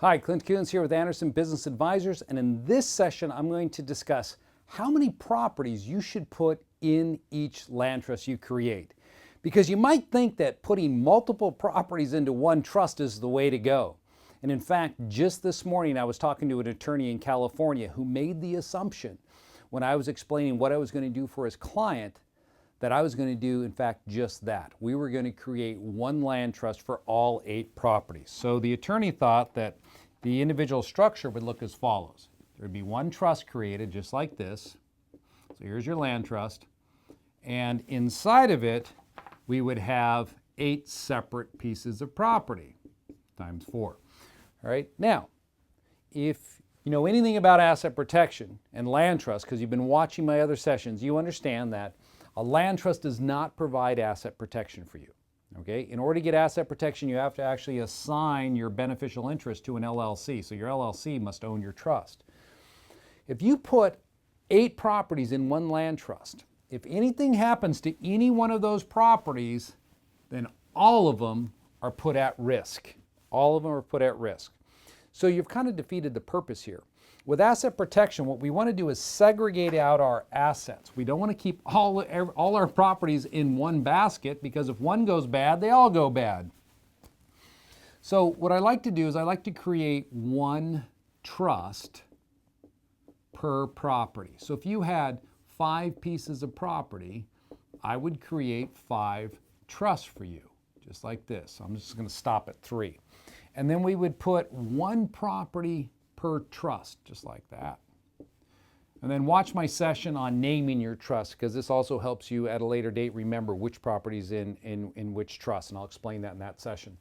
Hi, Clint Coons here with Anderson Business Advisors, and in this session I'm going to discuss how many properties you should put in each land trust you create. Because you might think that putting multiple properties into one trust is the way to go. And in fact, just this morning I was talking to an attorney in California who made the assumption when I was explaining what I was going to do for his client that I was going to do, in fact, just that. We were going to create one land trust for all 8 properties. So the attorney thought that the individual structure would look as follows. There would be one trust created just like this. So here's your land trust. And inside of it, we would have 8 separate pieces of property times 4. All right. Now, if you know anything about asset protection and land trust, because you've been watching my other sessions, you understand that a land trust does not provide asset protection for you. Okay? In order to get asset protection, you have to actually assign your beneficial interest to an LLC. So your LLC must own your trust. If you put 8 properties in one land trust, if anything happens to any one of those properties, then all of them are put at risk. All of them are put at risk. So you've kind of defeated the purpose here. With asset protection, what we want to do is segregate out our assets. We don't want to keep all our properties in one basket, because if one goes bad, they all go bad. So what I like to do is I like to create one trust per property. So if you had 5 pieces of property, I would create 5 trusts for you, just like this. I'm just going to stop at 3. And then we would put one property per trust, just like that. And then watch my session on naming your trust, because this also helps you at a later date remember which properties in which trust, and I'll explain that in that session.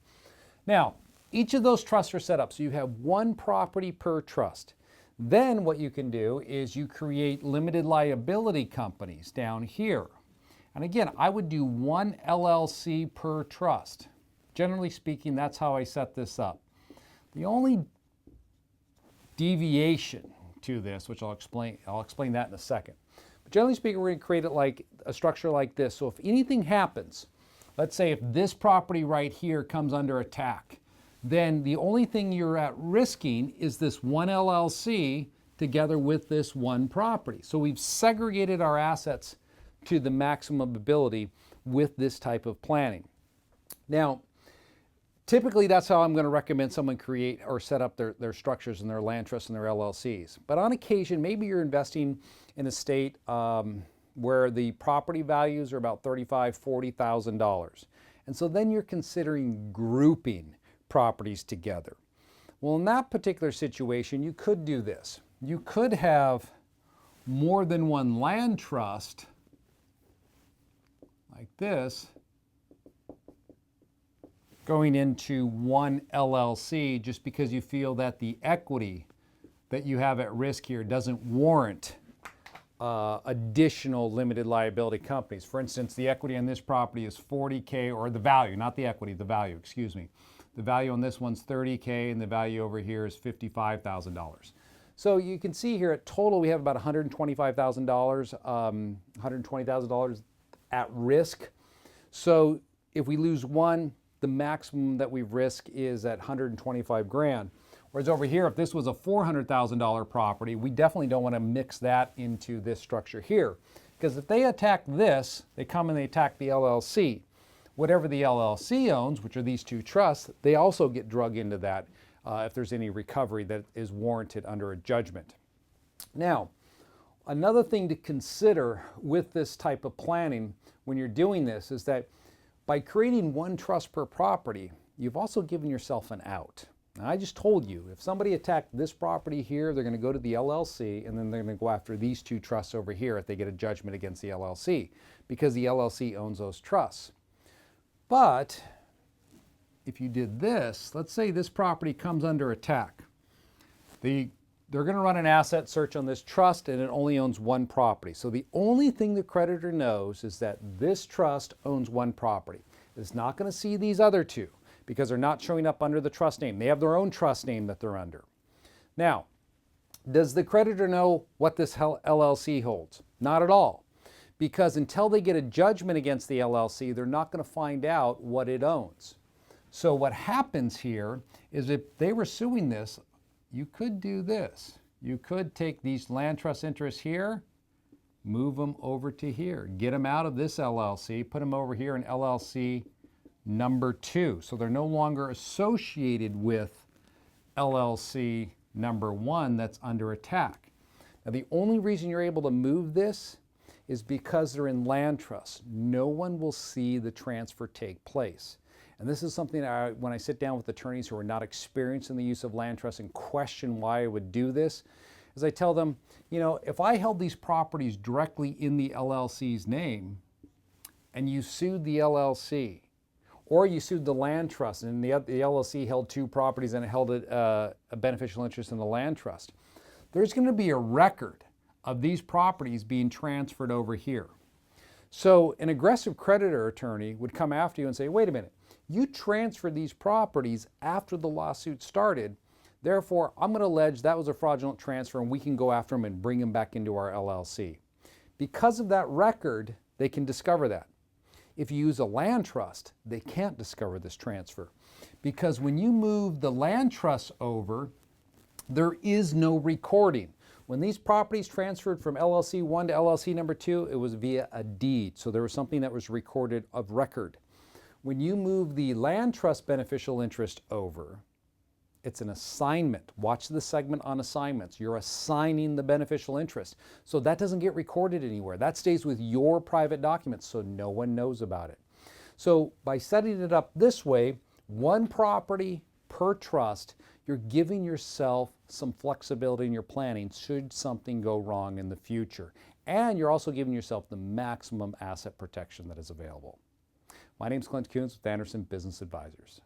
Now, each of those trusts are set up so you have one property per trust. Then what you can do is you create limited liability companies down here. And again, I would do one LLC per trust. Generally speaking, that's how I set this up. The only deviation to this, which I'll explain that in a second. But generally speaking, we're going to create it like a structure like this. So if anything happens, let's say if this property right here comes under attack, then the only thing you're at risking is this one LLC together with this one property. So we've segregated our assets to the maximum ability with this type of planning. Now, typically, that's how I'm going to recommend someone create or set up their structures and their land trusts and their LLCs. But on occasion, maybe you're investing in a state where the property values are about $35,000, $40,000. And so then you're considering grouping properties together. Well, in that particular situation, you could do this. You could have more than one land trust like this, going into one LLC, just because you feel that the equity that you have at risk here doesn't warrant additional limited liability companies. For instance, the equity on this property is $40K, or the value, not the equity, the value, excuse me. The value on this one's $30K, and the value over here is $55,000. So you can see here at total we have about $125,000, $120,000 at risk. So if we lose one, the maximum that we risk is at 125 grand. Whereas over here, if this was a $400,000 property, we definitely don't want to mix that into this structure here. Because if they attack this, they come and they attack the LLC. Whatever the LLC owns, which are these 2 trusts, they also get drug into that if there's any recovery that is warranted under a judgment. Now, another thing to consider with this type of planning when you're doing this is that by creating one trust per property, you've also given yourself an out. Now, I just told you, if somebody attacked this property here, they're going to go to the LLC, and then they're going to go after these 2 trusts over here if they get a judgment against the LLC, because the LLC owns those trusts. But if you did this, let's say this property comes under attack. They're going to run an asset search on this trust, and it only owns one property. So the only thing the creditor knows is that this trust owns one property. It's not going to see these other 2 because they're not showing up under the trust name. They have their own trust name that they're under. Now, does the creditor know what this LLC holds? Not at all. Because until they get a judgment against the LLC, they're not going to find out what it owns. So what happens here is if they were suing this, you could do this. You could take these land trust interests here, move them over to here, get them out of this LLC, put them over here in LLC number 2. So they're no longer associated with LLC number 1 that's under attack. Now the only reason you're able to move this is because they're in land trust. No one will see the transfer take place. And this is something that when I sit down with attorneys who are not experienced in the use of land trust and question why I would do this, is I tell them, you know, if I held these properties directly in the LLC's name and you sued the LLC, or you sued the land trust and the LLC held 2 properties and it held a beneficial interest in the land trust, there's going to be a record of these properties being transferred over here. So an aggressive creditor attorney would come after you and say, wait a minute, you transferred these properties after the lawsuit started, therefore I'm going to allege that was a fraudulent transfer and we can go after them and bring them back into our LLC. Because of that record, they can discover that. If you use a land trust, they can't discover this transfer. Because when you move the land trust over, there is no recording. When these properties transferred from LLC 1 to LLC number 2, it was via a deed. So there was something that was recorded of record. When you move the land trust beneficial interest over, it's an assignment. Watch the segment on assignments. You're assigning the beneficial interest. So that doesn't get recorded anywhere. That stays with your private documents, so no one knows about it. So by setting it up this way, 1 property per trust, you're giving yourself some flexibility in your planning should something go wrong in the future. And you're also giving yourself the maximum asset protection that is available. My name is Clint Coons with Anderson Business Advisors.